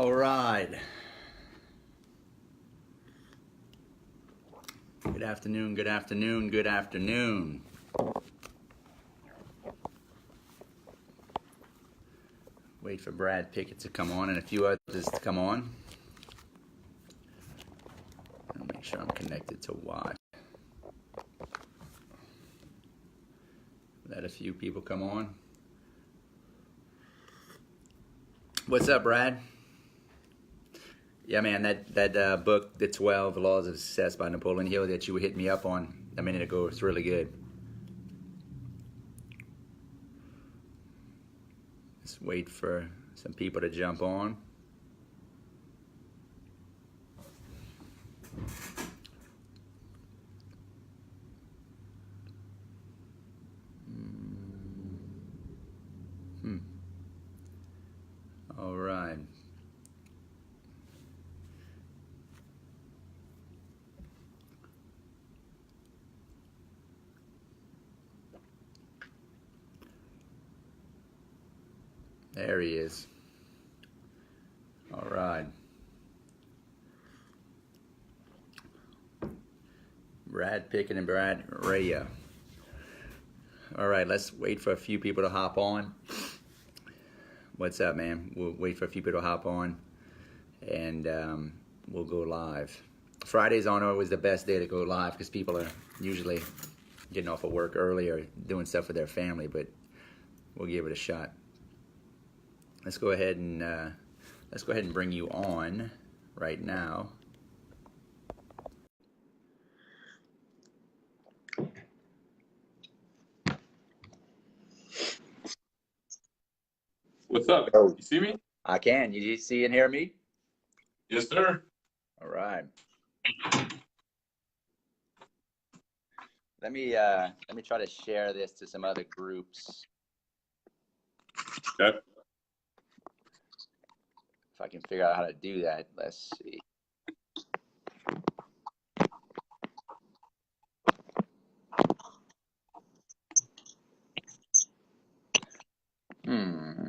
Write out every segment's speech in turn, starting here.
All right. Good afternoon, good afternoon, good afternoon. Wait for Brad Pickett to come on and a few others to come on. I'll make sure I'm connected to Wi. Let a few people come on. What's up, Brad? Yeah, man, that book, The 12 Laws of Success by Napoleon Hill that you hit me up on a minute ago, it's really good. Let's wait for some people to jump on. All right. There he is. All right. Brad Pickett and Brad REI. All right, let's wait for a few people to hop on. What's up, man? We'll wait for a few people to hop on, and we'll go live. Fridays aren't always the best day to go live because people are usually getting off of work early or doing stuff with their family, but we'll give it a shot. Let's go ahead and bring you on right now. What's up? You see me? I can. You see and hear me? Yes, sir. All right. Let me try to share this to some other groups. Okay. If I can figure out how to do that, let's see.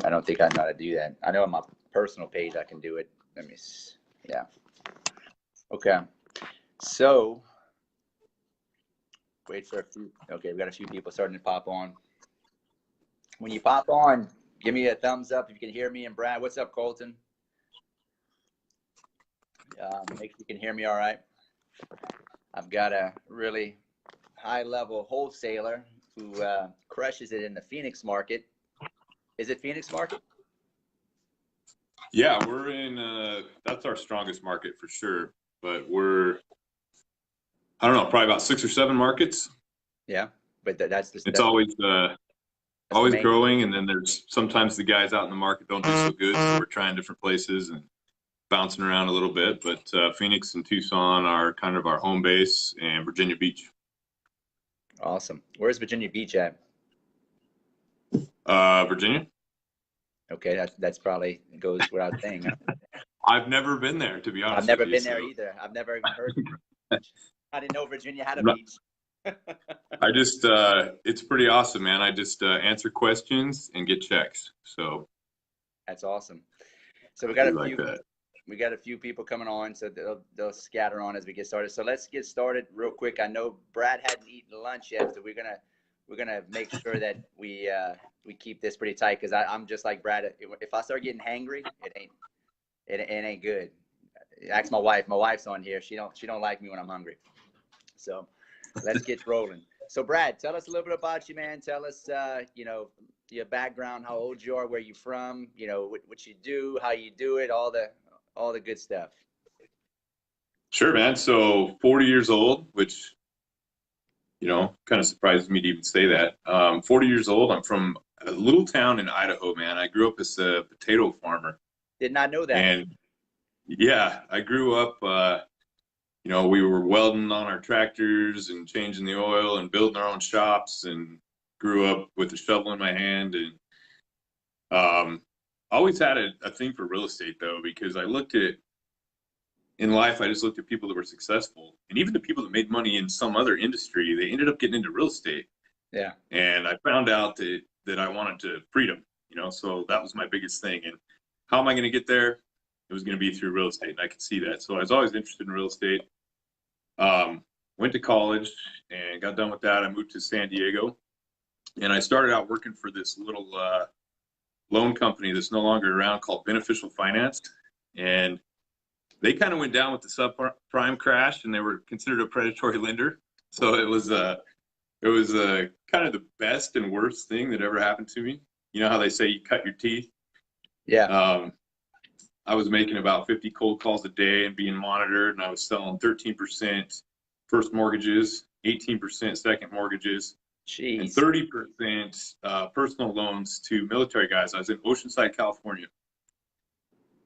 I don't think I know how to do that. I know on my personal page I can do it. Let me see. Yeah. Okay. So, wait for a few. Okay, we got a few people starting to pop on. When you pop on, give me a thumbs up if you can hear me. And Brad, what's up, Colton? Make sure you can hear me all right. I've got a really high-level wholesaler who crushes it in the Phoenix market. Is it Phoenix market? Yeah, we're in, that's our strongest market for sure. But we're, I don't know, probably about 6 or 7 markets. Yeah, but that's it's always growing. And then there's sometimes the guys out in the market don't do so good. So we're trying different places and bouncing around a little bit. But Phoenix and Tucson are kind of our home base, and Virginia Beach. Awesome. Where's Virginia Beach at? Virginia. Okay, that's probably goes without saying. I've never been there, to be honest. I've never been there either. I've never even heard of it. I didn't know Virginia had a beach. I just, it's pretty awesome, man. I just answer questions and get checks. So that's awesome. So we got a few people coming on, so they'll scatter on as we get started. So let's get started real quick. I know Brad hadn't eaten lunch yet, so we're gonna make sure that we keep this pretty tight, because I'm just like Brad. If I start getting hangry, it ain't good. Ask my wife. My wife's on here. She don't like me when I'm hungry. So let's get rolling. So Brad, tell us a little bit about you, man. Tell us your background, how old you are, where you're from, what you do, how you do it, all the good stuff. Sure, man. So 40 years old, which kind of surprises me to even say that. 40 years old. I'm from a little town in Idaho, man. I grew up as a potato farmer. Did not know that. And yeah, I grew up, we were welding on our tractors and changing the oil and building our own shops, and grew up with a shovel in my hand. And always had a thing for real estate, though, because in life, I just looked at people that were successful, and even the people that made money in some other industry, they ended up getting into real estate. Yeah. And I found out that I wanted freedom, so that was my biggest thing. And how am I going to get there? it was going to be through real estate, and I could see that. So I was always interested in real estate. Went to college and got done with that. I moved to San Diego, and I started out working for this little loan company that's no longer around called Beneficial Finance. And they kind of went down with the subprime crash, and they were considered a predatory lender. So it was kind of the best and worst thing that ever happened to me. You know how they say you cut your teeth? Yeah. I was making about 50 cold calls a day and being monitored, and I was selling 13% first mortgages, 18% second mortgages, Jeez. and 30% personal loans to military guys. I was in Oceanside, California.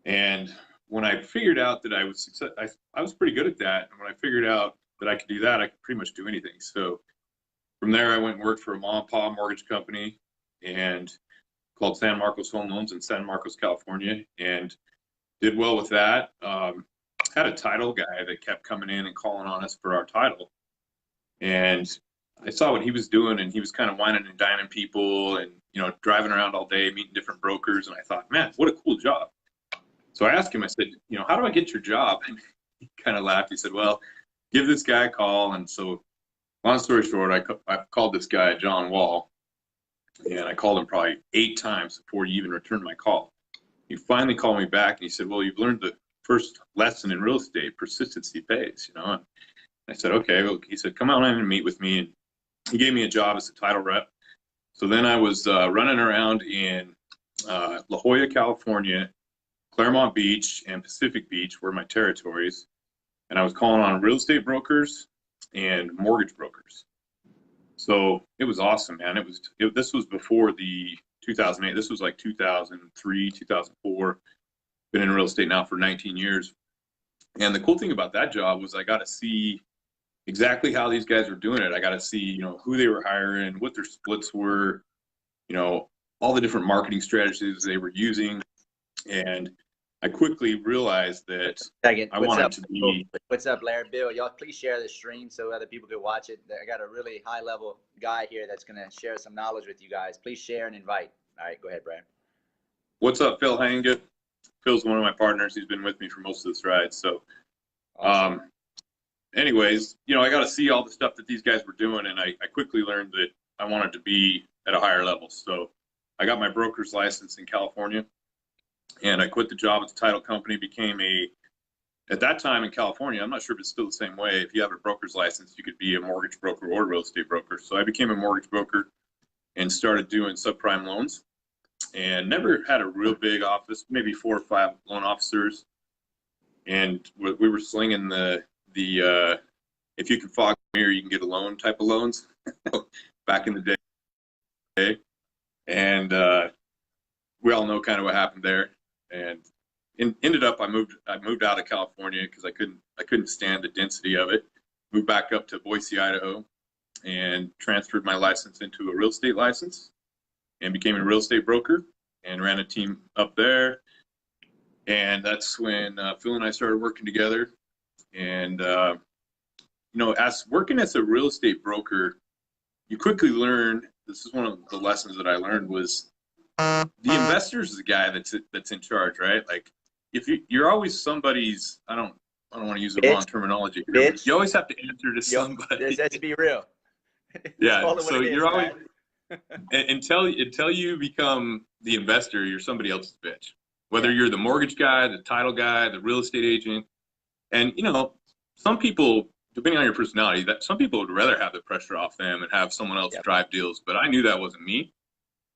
And when I figured out that I was pretty good at that. And when I figured out that I could do that, I could pretty much do anything. So from there, I went and worked for a mom and pop mortgage company and called San Marcos Home Loans in San Marcos, California, and did well with that. Had a title guy that kept coming in and calling on us for our title. And I saw what he was doing, and he was kind of whining and dining people and, you know, driving around all day, meeting different brokers. And I thought, man, what a cool job. So I asked him, I said, you know, how do I get your job? And he kind of laughed. He said, well, give this guy a call. And so long story short, I called this guy, John Wall, and I called him probably 8 times before he even returned my call. He finally called me back, and he said, well, you've learned the first lesson in real estate, persistency pays, you know. And I said, okay. Well, he said, come on in and meet with me. And he gave me a job as a title rep. So then I was running around in La Jolla, California, Claremont Beach, and Pacific Beach were my territories. And I was calling on real estate brokers and mortgage brokers. So it was awesome, man. This was before the 2008. This was like 2003, 2004. Been in real estate now for 19 years. And the cool thing about that job was I got to see exactly how these guys were doing it. I got to see, you know, who they were hiring, what their splits were, you know, all the different marketing strategies they were using. And I quickly realized that I wanted to be. What's up, Larry? Bill, y'all please share the stream so other people can watch it. I got a really high level guy here that's going to share some knowledge with you guys. Please share and invite. All right, go ahead, Brad. What's up, Phil Hanga? Phil's one of my partners. He's been with me for most of this ride. So, awesome. Anyways, you know, I got to see all the stuff that these guys were doing, and I quickly learned that I wanted to be at a higher level. So I got my broker's license in California, and I quit the job at the title company, became at that time in California, I'm not sure if it's still the same way. If you have a broker's license, you could be a mortgage broker or a real estate broker. So I became a mortgage broker and started doing subprime loans, and never had a real big office, maybe 4 or 5 loan officers. And we were slinging the if you can fog a mirror, you can get a loan type of loans back in the day. And we all know kind of what happened there. And ended up, I moved out of California because I couldn't stand the density of it. Moved back up to Boise, Idaho, and transferred my license into a real estate license, and became a real estate broker and ran a team up there. And that's when Phil and I started working together. And you know, as working as a real estate broker, you quickly learn. This is one of the lessons that I learned was the investor is the guy that's in charge, right? Like, if you're always somebody's, I don't want to use the wrong terminology here, but you always have to answer to somebody. Let's be real. Yeah. So you're always until you become the investor, you're somebody else's bitch. Whether you're the mortgage guy, the title guy, the real estate agent, and you know, some people, depending on your personality, that some people would rather have the pressure off them and have someone else drive deals. But I knew that wasn't me.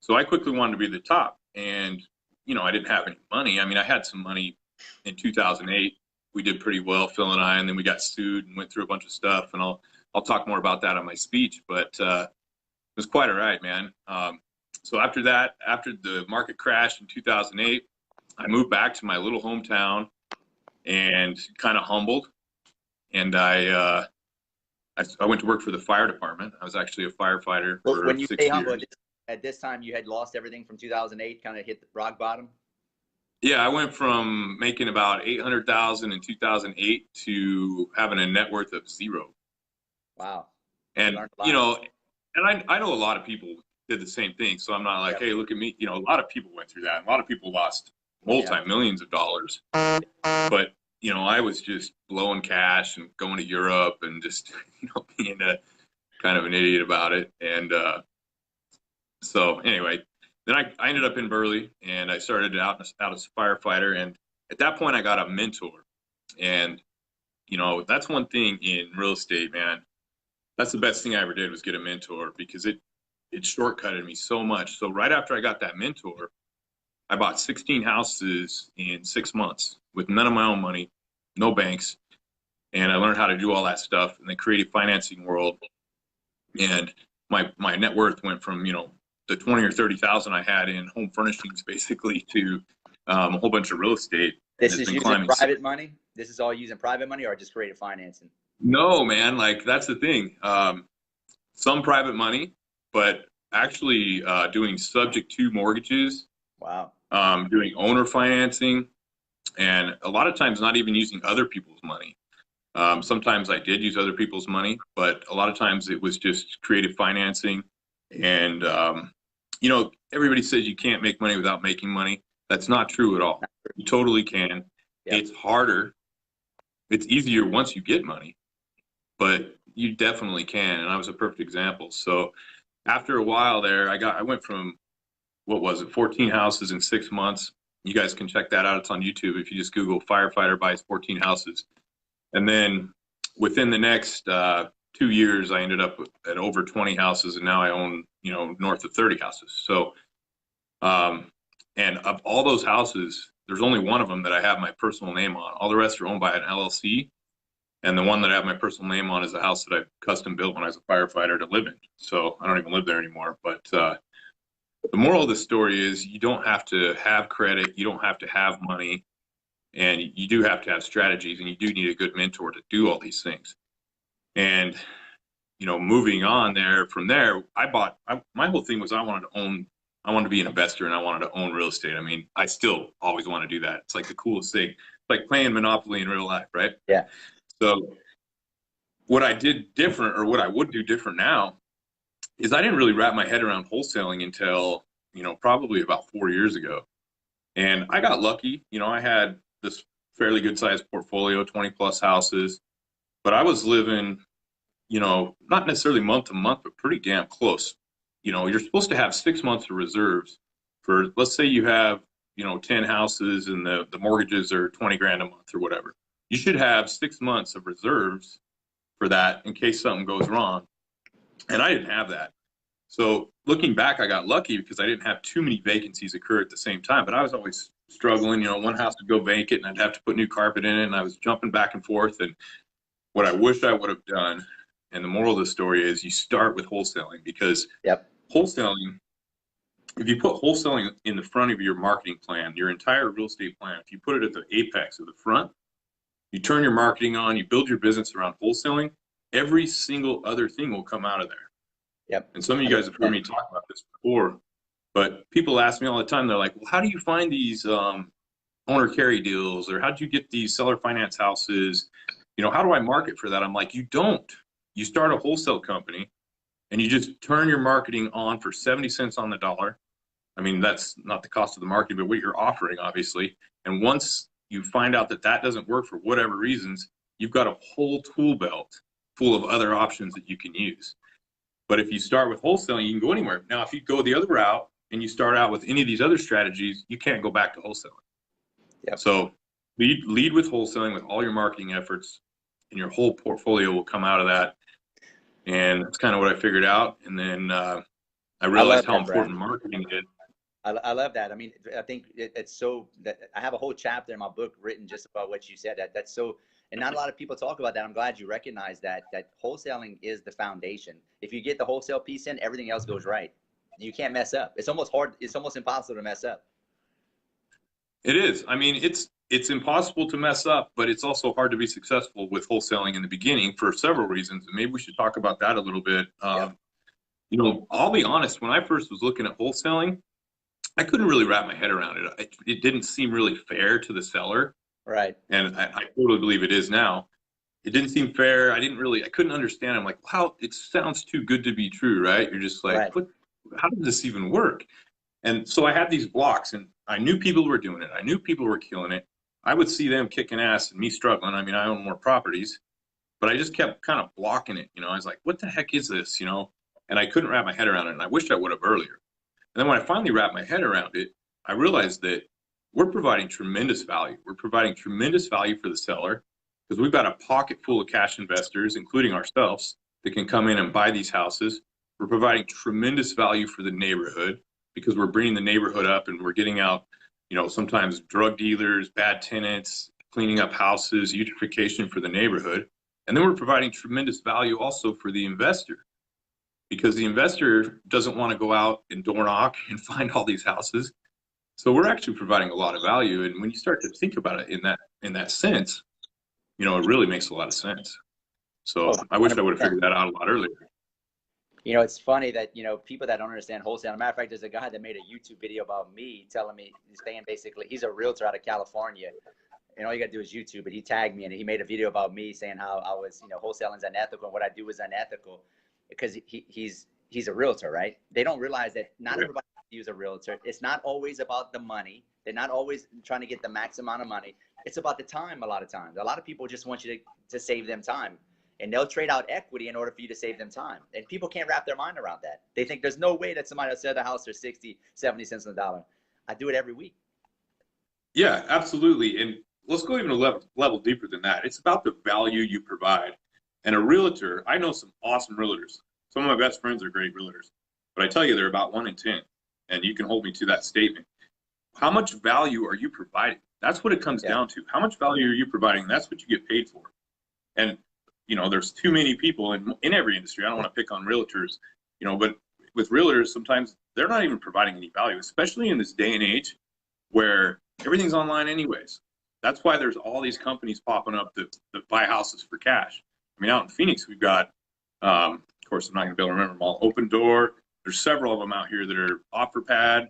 So I quickly wanted to be the top, and, you know, I didn't have any money. I mean, I had some money in 2008. We did pretty well, Phil and I, and then we got sued and went through a bunch of stuff, and I'll talk more about that on my speech, but it was quite a ride, man. So after that, after the market crashed in 2008, I moved back to my little hometown and kind of humbled, and I went to work for the fire department. I was actually a firefighter for 6 years. When you say humble, at this time, you had lost everything from 2008, kind of hit the rock bottom? Yeah, I went from making about $800,000 in 2008 to having a net worth of 0. Wow. And, you know, and I know a lot of people did the same thing. So I'm not like, hey, look at me. You know, a lot of people went through that. A lot of people lost multi-millions of dollars. But, you know, I was just blowing cash and going to Europe and just, you know, being a kind of an idiot about it. And so anyway, then I ended up in Burley, and I started out as a firefighter. And at that point, I got a mentor. And, you know, that's one thing in real estate, man. That's the best thing I ever did, was get a mentor, because it shortcutted me so much. So right after I got that mentor, I bought 16 houses in 6 months with none of my own money, no banks. And I learned how to do all that stuff in the creative financing world. And my net worth went from, you know, the 20 or 30,000 I had in home furnishings basically to a whole bunch of real estate. This is using private money? This is all using private money, or just creative financing? No, man, like that's the thing. Some private money, but actually doing subject to mortgages. Wow. Doing owner financing, and a lot of times not even using other people's money. Sometimes I did use other people's money, but a lot of times it was just creative financing. And, you know, everybody says you can't make money without making money. That's not true at all. You totally can. Yep. It's harder. It's easier once you get money, but you definitely can. And I was a perfect example. So after a while there, I went from, what was it, 14 houses in 6 months. You guys can check that out. It's on YouTube. If you just Google firefighter buys 14 houses. And then within the next 2 years, I ended up at over 20 houses, and now I own, you know, north of 30 houses. So, and of all those houses, there's only one of them that I have my personal name on. All the rest are owned by an LLC. And the one that I have my personal name on is a house that I custom built when I was a firefighter to live in. So I don't even live there anymore. But the moral of the story is, you don't have to have credit. You don't have to have money. And you do have to have strategies, and you do need a good mentor to do all these things. And, you know, moving on from there, my whole thing was I wanted to be an investor, and I wanted to own real estate. I mean, I still always want to do that. It's like the coolest thing. It's like playing Monopoly in real life, right? Yeah. So what I did different, or what I would do different now, is I didn't really wrap my head around wholesaling until, you know, probably about 4 years ago. And I got lucky. You know, I had this fairly good sized portfolio, 20 plus houses, but I was living, you know, not necessarily month to month, but pretty damn close. You know, you're supposed to have 6 months of reserves for, let's say you have, you know, 10 houses and the mortgages are 20 grand a month or whatever. You should have 6 months of reserves for that in case something goes wrong. And I didn't have that. So looking back, I got lucky because I didn't have too many vacancies occur at the same time, but I was always struggling. You know, one house would go vacant and I'd have to put new carpet in it, and I was jumping back and forth. And what I wish I would have done, and the moral of the story is, you start with wholesaling, because wholesaling, if you put wholesaling in the front of your marketing plan, your entire real estate plan, if you put it at the apex of the front, you turn your marketing on, you build your business around wholesaling, every single other thing will come out of there. Yep. And some of you guys have heard me talk about this before, but people ask me all the time, they're like, well, how do you find these owner carry deals, or how do you get these seller finance houses? You know, how do I market for that? I'm like, you don't. You start a wholesale company and you just turn your marketing on for 70 cents on the dollar. I mean, that's not the cost of the marketing, but what you're offering, obviously. And once you find out that that doesn't work for whatever reasons, you've got a whole tool belt full of other options that you can use. But if you start with wholesaling, you can go anywhere. Now, if you go the other route and you start out with any of these other strategies, you can't go back to wholesaling. Yep. So lead with wholesaling with all your marketing efforts, and your whole portfolio will come out of that. And that's kind of what I figured out. And then I realized how important marketing is. I love that. I mean, I think it's so that I have a whole chapter in my book written just about what you said. That's so, and not a lot of people talk about that. I'm glad you recognize that wholesaling is the foundation. If you get the wholesale piece in, everything else goes right. You can't mess up. It's almost hard. It's almost impossible to mess up. It is. I mean, it's impossible to mess up, but it's also hard to be successful with wholesaling in the beginning for several reasons. And maybe we should talk about that a little bit. You know, I'll be honest, when I first was looking at wholesaling, I couldn't really wrap my head around it. It didn't seem really fair to the seller. Right. And I totally believe it is now. It didn't seem fair. I couldn't understand. I'm like, wow, it sounds too good to be true, right? You're just like, how does this even work? And so I had these blocks, and I knew people were doing it. I knew people were killing it. I would see them kicking ass and me struggling. I mean, I own more properties, but I just kept kind of blocking it. You know, I was like, what the heck is this? You know, and I couldn't wrap my head around it. And I wished I would have earlier. And then when I finally wrapped my head around it, I realized that we're providing tremendous value. We're providing tremendous value for the seller because we've got a pocket full of cash investors, including ourselves, that can come in and buy these houses. We're providing tremendous value for the neighborhood because we're bringing the neighborhood up and we're getting out, you know, sometimes drug dealers, bad tenants, cleaning up houses, eutrophication for the neighborhood. And then we're providing tremendous value also for the investor because the investor doesn't want to go out and door knock and find all these houses. So we're actually providing a lot of value. And when you start to think about it in that sense, you know, it really makes a lot of sense. So I wish I would have figured that out a lot earlier. You know, it's funny that, you know, people that don't understand wholesale. As a matter of fact, there's a guy that made a YouTube video about me telling me, saying basically, he's a realtor out of California. And all you got to do is YouTube, but he tagged me and he made a video about me saying how I was, you know, wholesaling is unethical and what I do is unethical because he's a realtor, right? They don't realize that not everybody is a realtor. It's not always about the money. They're not always trying to get the max amount of money. It's about the time a lot of times. A lot of people just want you to save them time. And they'll trade out equity in order for you to save them time. And people can't wrap their mind around that. They think there's no way that somebody will sell the house for 60, 70 cents on the dollar. I do it every week. Yeah, absolutely. And let's go even a level deeper than that. It's about the value you provide. And a realtor, I know some awesome realtors. Some of my best friends are great realtors. But I tell you, they're about 1 in 10. And you can hold me to that statement. How much value are you providing? That's what it comes down to. How much value are you providing? That's what you get paid for. And you know, there's too many people in every industry. I don't want to pick on realtors, you know, but with realtors, sometimes they're not even providing any value, especially in this day and age where everything's online anyways. That's why there's all these companies popping up that buy houses for cash. I mean, out in Phoenix, we've got, of course, I'm not going to be able to remember them all, Open Door. There's several of them out here that are OfferPad.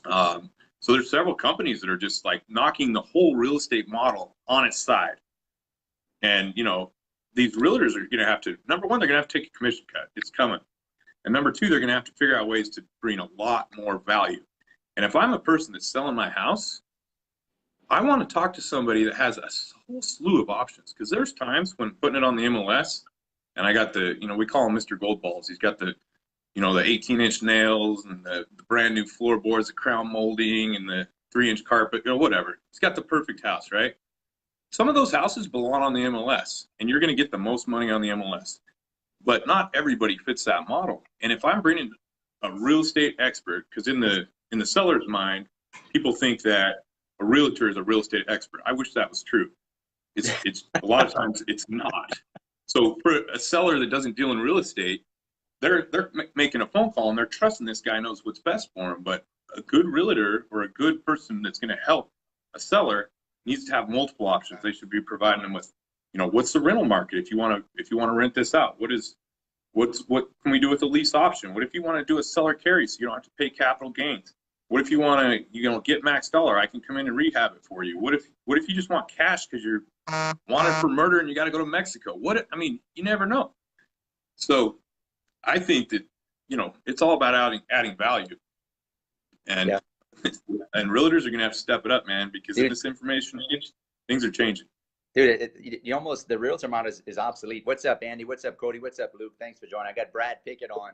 So there's several companies that are just like knocking the whole real estate model on its side. And, you know, these realtors are going to have to, number one, they're going to have to take a commission cut. It's coming. And number two, they're going to have to figure out ways to bring a lot more value. And if I'm a person that's selling my house, I want to talk to somebody that has a whole slew of options. Because there's times when putting it on the MLS, and I got the, you know, we call him Mr. Goldballs. He's got the, you know, the 18-inch nails and the brand new floorboards, the crown molding and the 3-inch carpet, you know, whatever. He's got the perfect house, right? Some of those houses belong on the MLS, and you're going to get the most money on the MLS. But not everybody fits that model. And if I'm bringing a real estate expert, because in the seller's mind, people think that a realtor is a real estate expert. I wish that was true. It's a lot of times it's not. So for a seller that doesn't deal in real estate, they're making a phone call and they're trusting this guy knows what's best for them. But a good realtor or a good person that's going to help a seller needs to have multiple options. They should be providing them with, you know, what's the rental market if you want to rent this out? What can we do with the lease option? What if you want to do a seller carry so you don't have to pay capital gains? What if you want to, you know, get max dollar? I can come in and rehab it for you. What if you just want cash because you're wanted for murder and you got to go to Mexico? I mean, you never know. So I think that, you know, it's all about adding value. And and realtors are going to have to step it up, man, because in this information age, things are changing. Dude, you almost, the realtor model is obsolete. What's up, Andy? What's up, Cody? What's up, Luke? Thanks for joining. I got Brad Pickett on,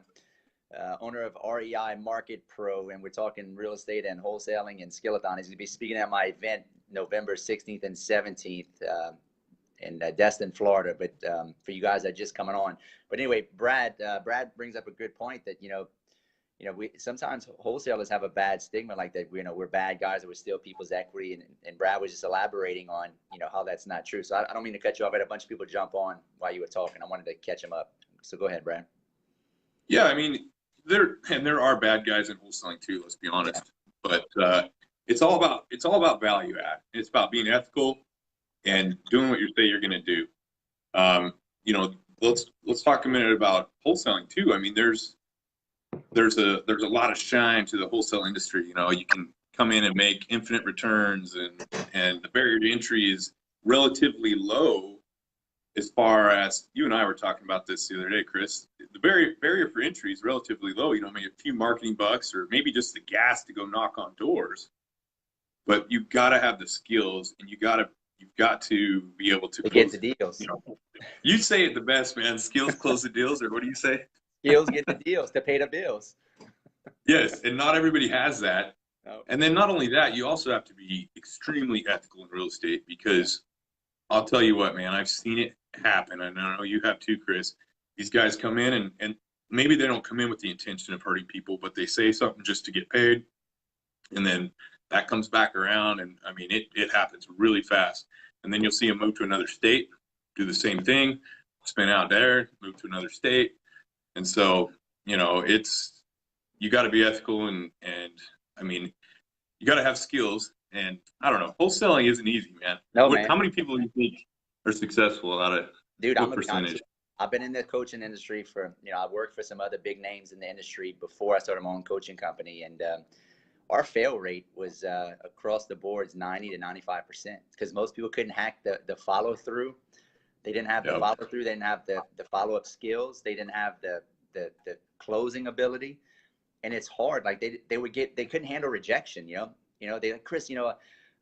owner of REI Market Pro, and we're talking real estate and wholesaling and Skeleton. He's going to be speaking at my event November 16th and 17th in Destin, Florida. But for you guys that are just coming on. But anyway, Brad brings up a good point that, you know, we sometimes wholesalers have a bad stigma like that. You know, we're bad guys that would steal people's equity, and Brad was just elaborating on, you know, how that's not true. So I don't mean to cut you off. I had a bunch of people jump on while you were talking. I wanted to catch them up. So go ahead, Brad. Yeah, I mean, there are bad guys in wholesaling too. Let's be honest. Yeah. But it's all about value add. It's about being ethical and doing what you say you're going to do. You know, let's talk a minute about wholesaling too. I mean, there's a lot of shine to the wholesale industry. You know, you can come in and make infinite returns, and the barrier to entry is relatively low. As far as you and I were talking about this the other day, Chris, the barrier for entry is relatively low. You know, maybe a few marketing bucks or maybe just the gas to go knock on doors. but you've got to have the skills, and you've got to be able to get the deals. You say it the best, man. Skills close the deals, or what do you say? Skills get the deals to pay the bills. Yes, and not everybody has that. No. And then not only that, you also have to be extremely ethical in real estate, because I'll tell you what, man, I've seen it happen. And I know you have too, Chris. These guys come in and maybe they don't come in with the intention of hurting people, but they say something just to get paid. And then that comes back around. And I mean, it happens really fast. And then you'll see them move to another state, do the same thing, spin out there, move to another state. And so, you got to be ethical and I mean, you got to have skills. And I don't know, wholesaling isn't easy, man. No, man. How many people do you think are successful out of what percentage? I've been in the coaching industry for, I worked for some other big names in the industry before I started my own coaching company. And our fail rate was across the boards 90 to 95%, because most people couldn't hack the follow through. They didn't have the follow through. They didn't have the follow up skills. They didn't have the closing ability. And it's hard. Like they couldn't handle rejection, they like, Chris,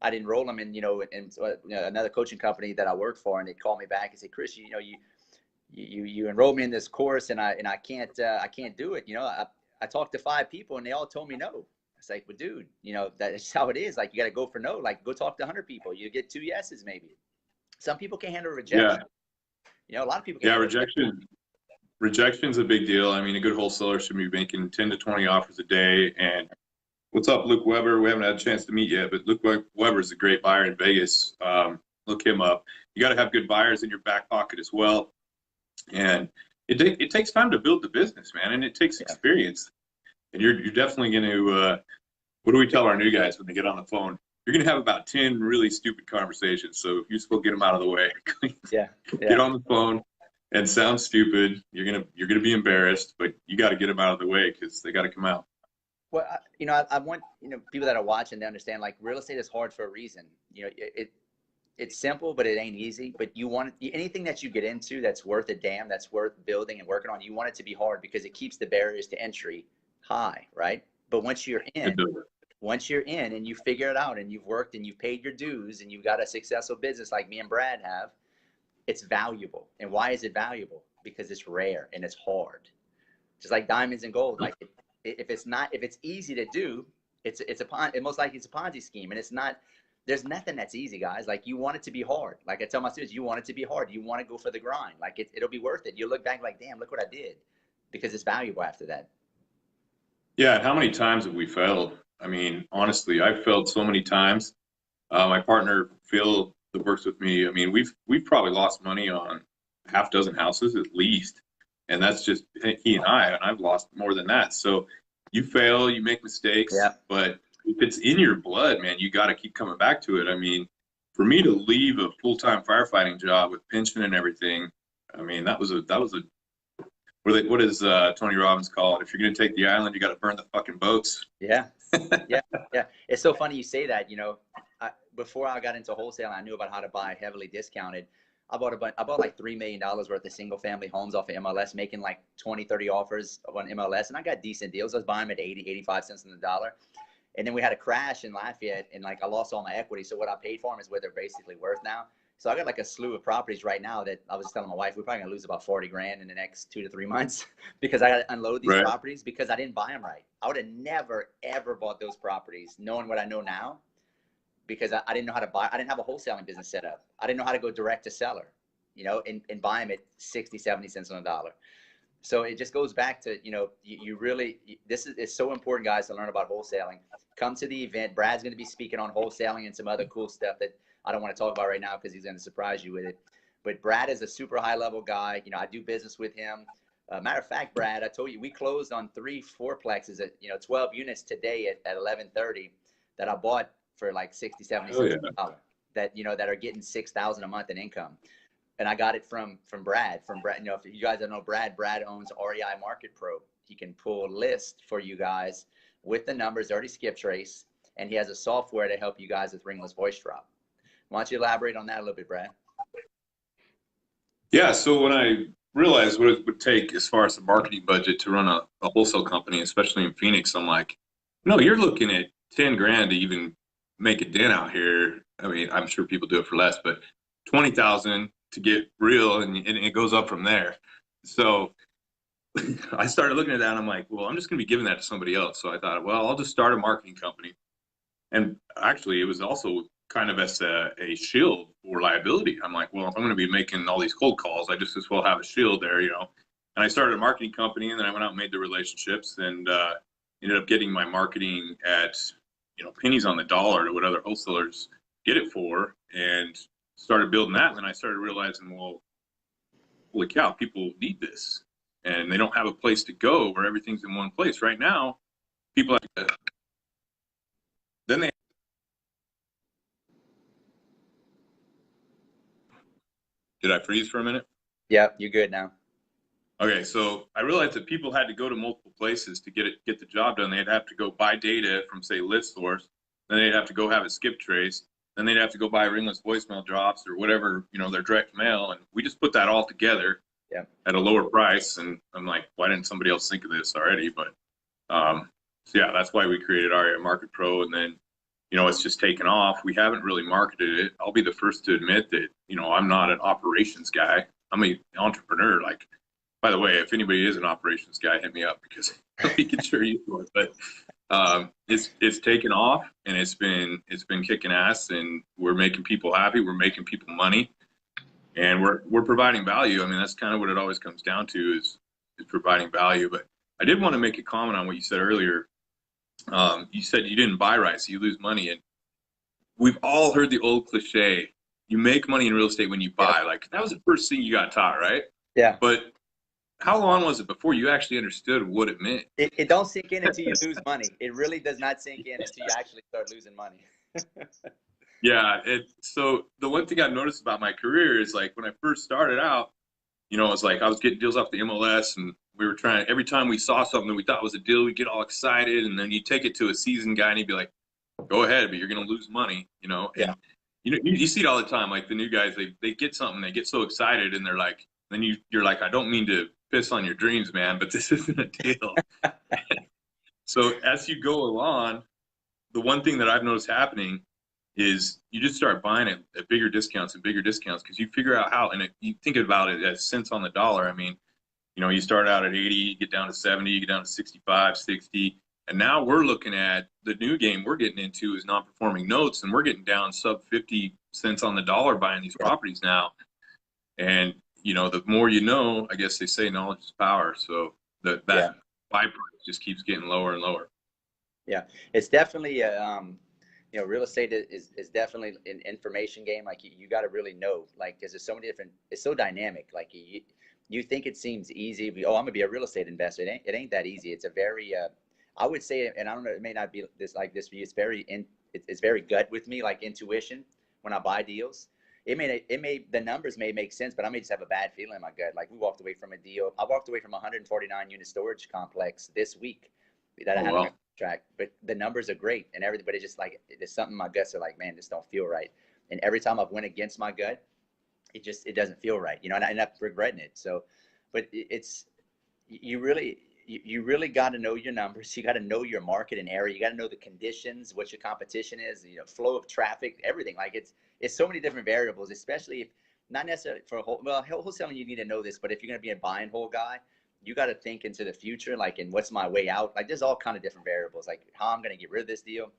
I'd enroll them in, in another coaching company that I worked for, and they'd call me back and say, Chris, you enrolled me in this course, and I can't do it. I talked to 5 people and they all told me no. It's like, well, dude, that's how it is. Like, you got to go for no. Like, go talk to 100 people. You get 2 yeses maybe. Some people can't handle rejection. A lot of people can't. Yeah, rejection's a big deal. I mean, a good wholesaler should be making 10 to 20 offers a day. And what's up, Luke Weber? We haven't had a chance to meet yet, but Luke Weber is a great buyer in Vegas. Look him up. You got to have good buyers in your back pocket as well. And it takes time to build the business, man, and it takes experience. And you're definitely going to, what do we tell our new guys when they get on the phone? You're going to have about 10 really stupid conversations. So if you still get them out of the way, get on the phone and sound stupid. You're going to be embarrassed, but you got to get them out of the way, because they got to come out. Well, I want, people that are watching to understand, like, real estate is hard for a reason. It's simple, but it ain't easy. But you want anything that you get into that's worth a damn, that's worth building and working on, you want it to be hard, because it keeps the barriers to entry high, right? But once you're in and you figure it out and you've worked and you've paid your dues and you've got a successful business like me and Brad have, it's valuable. And why is it valuable? Because it's rare and it's hard. Just like diamonds and gold. Like, if it's easy to do, most likely it's a Ponzi scheme. And it's not. There's nothing that's easy, guys. Like, you want it to be hard. Like I tell my students, you want it to be hard. You want to go for the grind. Like, it'll be worth it. You look back like, damn, look what I did, because it's valuable after that. Yeah. And how many times have we failed? I mean, honestly, I've failed so many times. My partner, Phil, that works with me, I mean, we've probably lost money on half dozen houses at least. And that's just he and I've lost more than that. So you fail, you make mistakes, but if it's in your blood, man, you got to keep coming back to it. I mean, for me to leave a full-time firefighting job with pension and everything, I mean, that was a what does Tony Robbins call it? If you're going to take the island, you got to burn the fucking boats. Yeah. It's so funny you say that. Before I got into wholesaling, I knew about how to buy heavily discounted. I bought like $3 million worth of single family homes off of MLS, making like 20, 30 offers on MLS. And I got decent deals. I was buying them at 80, 85 cents on the dollar. And then we had a crash in Lafayette, and like I lost all my equity. So what I paid for them is what they're basically worth now. So I got like a slew of properties right now that I was telling my wife, we're probably gonna lose about 40 grand in the next 2 to 3 months because I got to unload these properties because I didn't buy them right. I would have never, ever bought those properties knowing what I know now, because I didn't know how to buy. I didn't have a wholesaling business set up. I didn't know how to go direct to seller, and buy them at 60, 70 cents on the dollar. So it just goes back to, you really, it's so important, guys, to learn about wholesaling. Come to the event. Brad's going to be speaking on wholesaling and some other cool stuff that I don't want to talk about right now because he's going to surprise you with it. But Brad is a super high level guy. I do business with him. Matter of fact, Brad, I told you, we closed on 3 fourplexes at, 12 units today at 11:30 that I bought for like 60, 70 cents a dollar that, that are getting $6,000 a month in income. And I got it from Brad. If you guys don't know Brad owns REI Market Pro. He can pull lists for you guys with the numbers, already skip trace, and he has a software to help you guys with ringless voice drop. Why don't you elaborate on that a little bit, Brad? Yeah, so when I realized what it would take as far as the marketing budget to run a wholesale company, especially in Phoenix, I'm like, no, you're looking at 10 grand to even make a dent out here. I mean, I'm sure people do it for less, but 20,000 to get real, and it goes up from there. So I started looking at that, and I'm like, well, I'm just going to be giving that to somebody else. So I thought, well, I'll just start a marketing company. And actually, it was also kind of as a shield for liability. I'm like, well, if I'm going to be making all these cold calls, I just as well have a shield there, you know. And I started a marketing company, and then I went out and made the relationships, and ended up getting my marketing at, you know, pennies on the dollar to what other wholesalers get it for, and started building that. And then I started realizing, well, holy cow, people need this, and they don't have a place to go where everything's in one place. Right now, people have to, then they, did I freeze for a minute? Yeah, you're good now. Okay, so I realized that people had to go to multiple places to get the job done. They'd have to go buy data from, say, list source, then they'd have to go have it skip trace, then they'd have to go buy ringless voicemail drops or whatever, you know, their direct mail, and we just put that all together at a lower price. And I'm like, why didn't somebody else think of this already? But so yeah, that's why we created REI Market Pro, and then, you know, it's just taken off. We haven't really marketed it. I'll be the first to admit that, you know, I'm not an operations guy. I'm an entrepreneur. Like, by the way, if anybody is an operations guy, hit me up, because we can show you. But it's taken off, and it's been kicking ass, and we're making people happy. We're making people money, and we're providing value. I mean, that's kind of what it always comes down to, is providing value. But I did want to make a comment on what you said earlier. You said you didn't buy right, so you lose money, and we've all heard the old cliche: you make money in real estate when you buy. Like, that was the first thing you got taught, right? Yeah. But how long was it before you actually understood what it meant? It don't sink in until you lose money. It really does not sink in until you actually start losing money. Yeah. So the one thing I've noticed about my career is, like, when I first started out, you know, it's like I was getting deals off the MLS, and we were trying, every time we saw something that we thought was a deal, we'd get all excited, and then you take it to a seasoned guy, and he'd be like, go ahead, but you're going to lose money, you know? And, you know, you see it all the time. Like, the new guys, they get something, they get so excited, and they're like, then you're like, I don't mean to piss on your dreams, man, but this isn't a deal. So as you go along, the one thing that I've noticed happening is you just start buying it at bigger discounts and bigger discounts, because you figure out how, and you think about it as cents on the dollar. I mean, you know, you start out at 80, you get down to 70, you get down to 65, 60, and now we're looking at the new game we're getting into is non-performing notes, and we're getting down sub 50 cents on the dollar buying these properties now. And, you know, the more you know, I guess they say knowledge is power. So that buy price just keeps getting lower and lower. Yeah, it's definitely you know, real estate is definitely an information game. Like, you got to really know, like, because there's so many different, it's so dynamic. Like, you think it seems easy. Oh, I'm gonna be a real estate investor. It ain't that easy. It's a very I would say, and I don't know, it may not be this for you. It's very gut with me, like intuition when I buy deals. The numbers may make sense, but I may just have a bad feeling in my gut. Like, we walked away from a deal. I walked away from a 149 unit storage complex this week that I had on track, but the numbers are great and everything, but it's just like, there's something in my guts are like, man, this don't feel right. And every time I've went against my gut, it doesn't feel right, you know, and I end up regretting it. So, but you really got to know your numbers. You got to know your market and area. You got to know the conditions, what your competition is, you know, flow of traffic, everything. Like, it's so many different variables, especially if not necessarily for wholesaling, you need to know this, but if you're going to be a buy and hold guy, you got to think into the future, like, and what's my way out? Like, there's all kind of different variables, like how I'm going to get rid of this deal.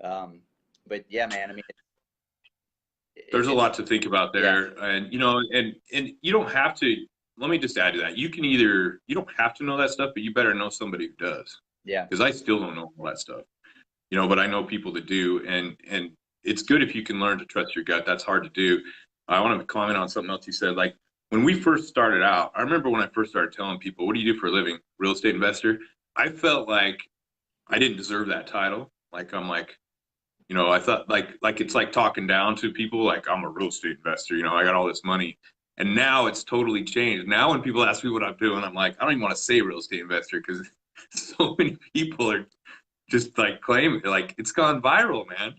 But yeah, man, I mean, there's a lot to think about there. And, you know, and you don't have to, let me just add to that. You don't have to know that stuff, but you better know somebody who does. Yeah. Because I still don't know all that stuff, you know, but I know people that do. And it's good if you can learn to trust your gut. That's hard to do. I want to comment on something else you said. Like, when we first started out, I remember when I first started telling people, what do you do for a living? Real estate investor. I felt like I didn't deserve that title. Like, I'm like, you know, I thought like it's like talking down to people, like, I'm a real estate investor, you know, I got all this money. And now it's totally changed. Now when people ask me what I'm doing, I'm like, I don't even want to say real estate investor, because so many people are just like claiming, like, it's gone viral, man.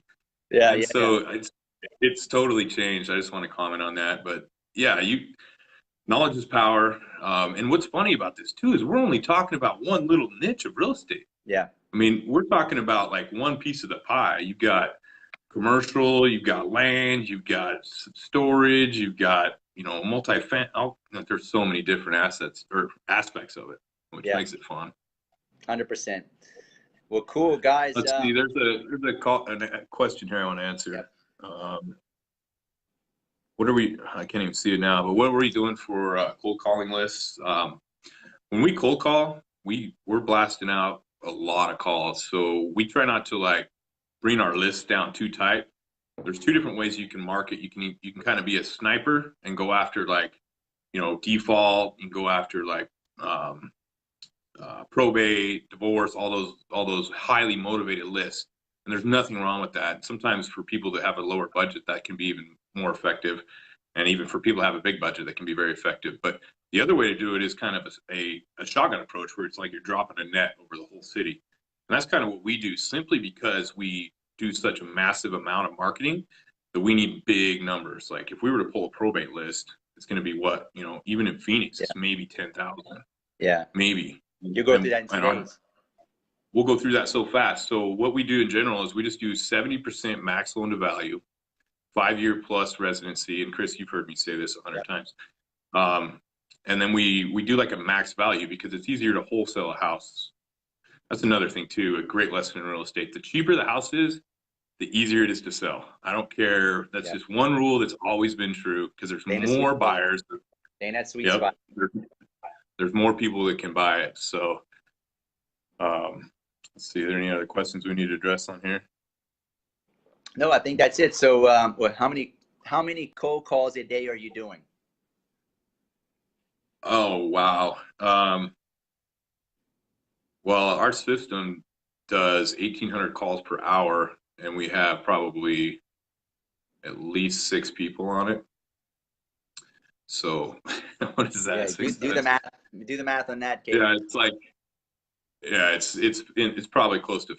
Yeah. And so it's totally changed. I just want to comment on that. But yeah, knowledge is power. And what's funny about this too is we're only talking about one little niche of real estate. Yeah. I mean, we're talking about like one piece of the pie. You got commercial, you've got land, you've got storage, you've got, you know, multi-family. Oh, there's so many different assets or aspects of it, which makes it fun. 100%. Well, cool, guys. Let's see. There's a question here I want to answer. Yep. What are we? I can't even see it now. But what were we doing for cold calling lists? When we cold call, we're blasting out a lot of calls. So we try not to like bring our list down too tight. There's two different ways you can market. You can kind of be a sniper and go after like, you know, default. You can go after like probate, divorce, all those highly motivated lists. And there's nothing wrong with that. Sometimes for people that have a lower budget, that can be even more effective. And even for people that have a big budget, that can be very effective. But the other way to do it is kind of a shotgun approach, where it's like you're dropping a net over the whole city. And that's kind of what we do, simply because we do such a massive amount of marketing that we need big numbers. Like if we were to pull a probate list, it's going to be what, you know, even in Phoenix, it's maybe 10,000. Yeah. Maybe. You go through that in 2 days. We'll go through that so fast. So what we do in general is we just do 70% max loan to value, 5-year plus residency. And Chris, you've heard me say this 100 times. And then we do like a max value, because it's easier to wholesale a house. That's another thing too, a great lesson in real estate. The cheaper the house is, the easier it is to sell. I don't care. That's just one rule that's always been true, because there's more buyers. Ain't that sweet spot? There's more people that can buy it. So let's see, are there any other questions we need to address on here? No, I think that's it. So how many cold calls a day are you doing? Oh, wow. Well, our system does 1,800 calls per hour, and we have probably at least 6 people on it. So what is that? Yeah, do the math. Do the math on that, Kate. Yeah, it's like, it's probably close to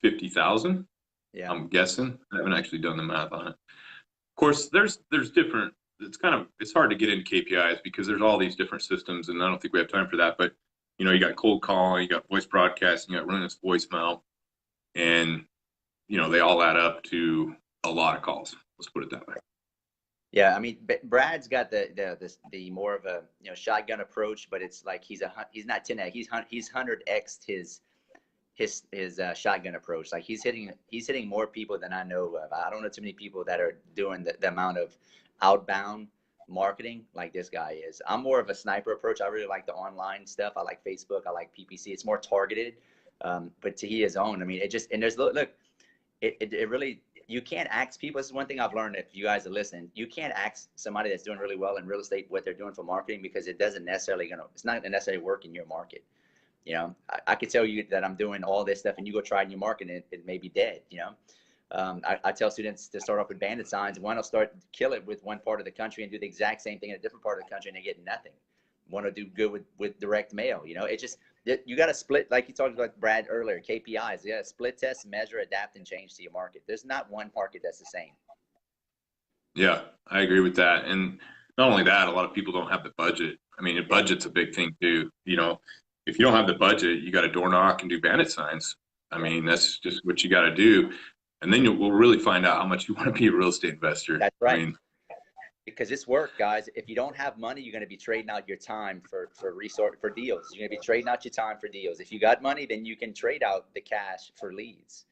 50,000. Yeah, I'm guessing. I haven't actually done the math on it. Of course, there's different. It's hard to get into KPIs because there's all these different systems, and I don't think we have time for that. But you know, you got cold call, you got voice broadcasting, you got ringless voicemail, and you know, they all add up to a lot of calls. Let's put it that way. Yeah, I mean, Brad's got the more of a, you know, shotgun approach, but it's like he's not 10x, he's 100x his shotgun approach. Like he's hitting more people than I know of. I don't know too many people that are doing the amount of outbound marketing like this guy is. I'm more of a sniper approach. I really like the online stuff. I like Facebook. I like PPC. It's more targeted, but to his own. I mean, it just, and there's look, it really. You can't ask people. This is one thing I've learned. If you guys are listening, you can't ask somebody that's doing really well in real estate what they're doing for marketing, because it's not necessarily work in your market. You know, I could tell you that I'm doing all this stuff, and you go try and you market it, it may be dead. You know, I tell students to start off with bandit signs. One will kill it with one part of the country and do the exact same thing in a different part of the country, and they get nothing. One will do good with direct mail. You know, it just, you got to split, like you talked about Brad earlier, KPIs. You got to split test, measure, adapt, and change to your market. There's not one market that's the same. Yeah, I agree with that. And not only that, a lot of people don't have the budget. I mean, the budget's a big thing too. You know, if you don't have the budget, you got to door knock and do bandit signs. I mean, that's just what you got to do. And then we'll really find out how much you want to be a real estate investor. That's right. I mean, because it's work, guys. If you don't have money, you're going to be trading out your time for deals. You're going to be trading out your time for deals. If you got money, then you can trade out the cash for leads.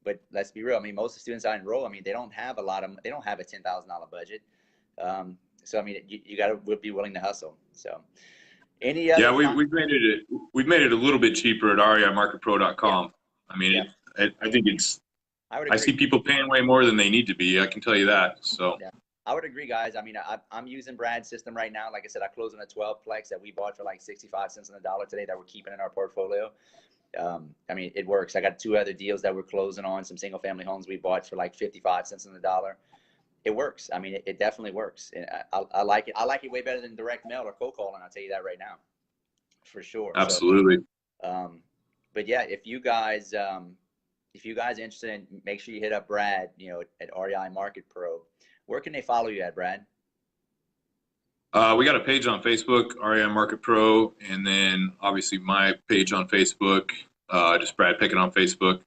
But let's be real. I mean, most of the students I enroll, I mean, they don't have a $10,000 budget. So I mean, you got to be willing to hustle. So any other? Yeah, we've made it a little bit cheaper at reimarketpro.com. Yeah. I mean, I think it's. I see people paying way more than they need to be. I can tell you that. So. Yeah. I would agree, guys. I mean, I'm using Brad's system right now. Like I said, I closed on a 12-plex that we bought for like 65 cents on the dollar today that we're keeping in our portfolio. I mean, it works. I got 2 other deals that we're closing on, some single-family homes we bought for like 55 cents on the dollar. It works. I mean, it definitely works. And I like it. I like it way better than direct mail or cold calling. I'll tell you that right now, for sure. Absolutely. So, but yeah, if you guys are interested, make sure you hit up Brad, you know, at REI Market Pro. Where can they follow you at, Brad? We got a page on Facebook, REI Market Pro, and then obviously my page on Facebook, just Brad Pickett on Facebook.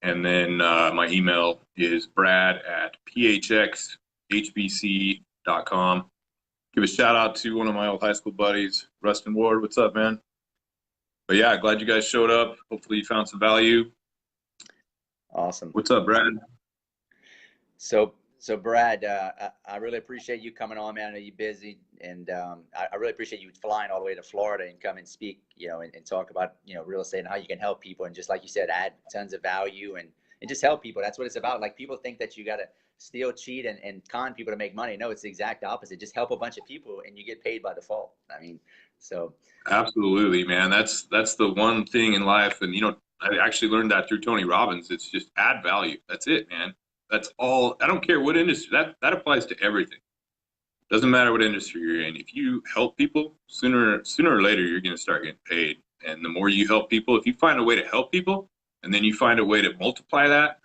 And then my email is brad@phxhbc.com. Give a shout out to one of my old high school buddies, Rustin Ward. What's up, man? But yeah, glad you guys showed up. Hopefully you found some value. Awesome. What's up, Brad? So Brad, I really appreciate you coming on, man. I know you're busy, and I really appreciate you flying all the way to Florida and come and speak, and talk about, real estate and how you can help people. And just like you said, add tons of value and just help people. That's what it's about. Like, people think that you got to steal, cheat, and con people to make money. No, it's the exact opposite. Just help a bunch of people and you get paid by default. I mean, so. Absolutely, man. That's the one thing in life. And, I actually learned that through Tony Robbins. It's just add value. That's it, man. That's all. I don't care what industry. That applies to everything. Doesn't matter what industry you're in. If you help people, sooner or later, you're going to start getting paid. And the more you help people, if you find a way to help people, and then you find a way to multiply that,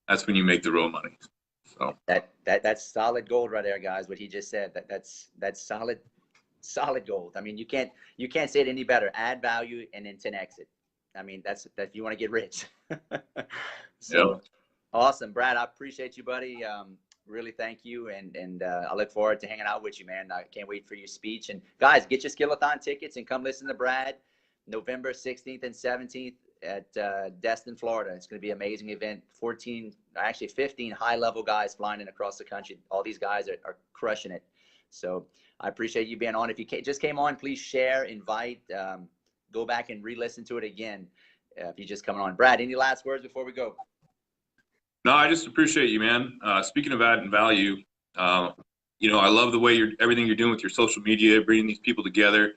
that's when you make the real money. So that's solid gold right there, guys. What he just said. That's solid gold. I mean, you can't say it any better. Add value and then 10x it. I mean, that's if you want to get rich. So. Yep. Awesome, Brad. I appreciate you, buddy. Really thank you, and I look forward to hanging out with you, man. I can't wait for your speech. And guys, get your Skillathon tickets and come listen to Brad November 16th and 17th at Destin, Florida. It's going to be an amazing event. 15 high-level guys flying in across the country. All these guys are crushing it. So I appreciate you being on. If you just came on, please share, invite, go back and re-listen to it again if you're just coming on. Brad, any last words before we go? No, I just appreciate you, man. Speaking of adding value, I love the way everything you're doing with your social media, bringing these people together.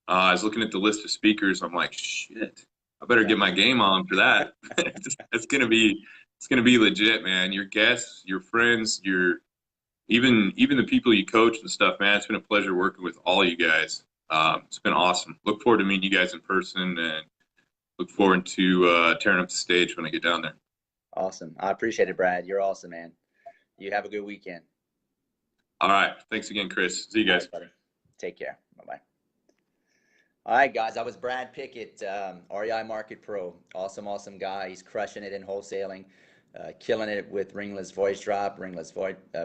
I was looking at the list of speakers. I'm like, shit, I better get my game on for that. It's gonna be legit, man. Your guests, your friends, even the people you coach and stuff, man. It's been a pleasure working with all you guys. It's been awesome. Look forward to meeting you guys in person, and look forward to tearing up the stage when I get down there. Awesome. I appreciate it, Brad. You're awesome, man. You have a good weekend. All right. Thanks again, Chris. See you guys. Right, buddy. Take care. Bye-bye. All right, guys. That was Brad Pickett, REI Market Pro. Awesome guy. He's crushing it in wholesaling, killing it with ringless voice drop, ringless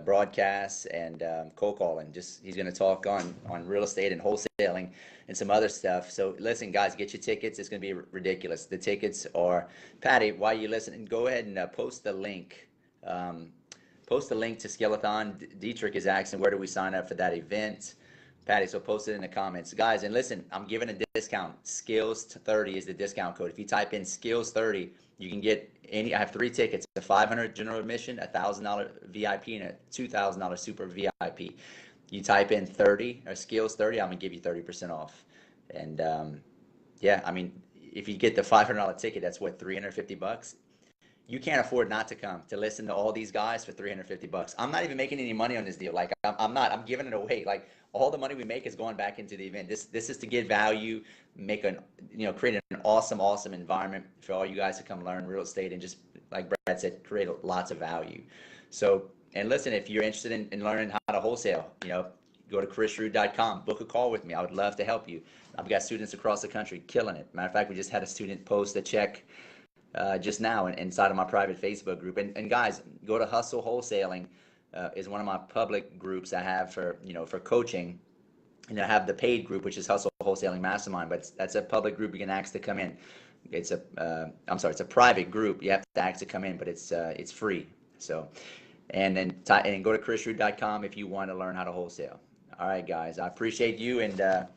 broadcasts, and cold calling. He's going to talk on real estate and wholesaling and some other stuff. So listen, guys, get your tickets. It's going to be ridiculous. The tickets are, Patty, while you're listening, go ahead and post the link. Post the link to Skillathon. Dietrich is asking, where do we sign up for that event? Patty, so post it in the comments. Guys, and listen, I'm giving a discount. Skills30 is the discount code. If you type in Skills30, you can get I have 3 tickets, a $500 general admission, a $1,000 VIP, and a $2,000 super VIP. You type in 30 or Skills30, I'm gonna give you 30% off. And yeah, I mean, if you get the $500 ticket, that's what, $350? You can't afford not to come to listen to all these guys for $350. I'm not even making any money on this deal. Like, I'm giving it away. Like, all the money we make is going back into the event. This is to get value, create an awesome environment for all you guys to come learn real estate, and just, like Brad said, create lots of value. So, and listen, if you're interested in learning how to wholesale, go to chrisrood.com, book a call with me. I would love to help you. I've got students across the country killing it. Matter of fact, we just had a student post a check just now inside of my private Facebook group. And guys, go to Hustle Wholesaling. Is one of my public groups I have for coaching, and I have the paid group, which is Hustle Wholesaling Mastermind. But that's a public group you can ask to come in. It's it's a private group. You have to ask to come in, but it's free. So, and then go to chrisrood.com if you want to learn how to wholesale. All right, guys, I appreciate you, and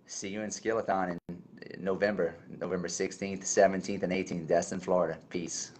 see you in Skillathon in November 16th, 17th, and 18th, Destin, Florida. Peace.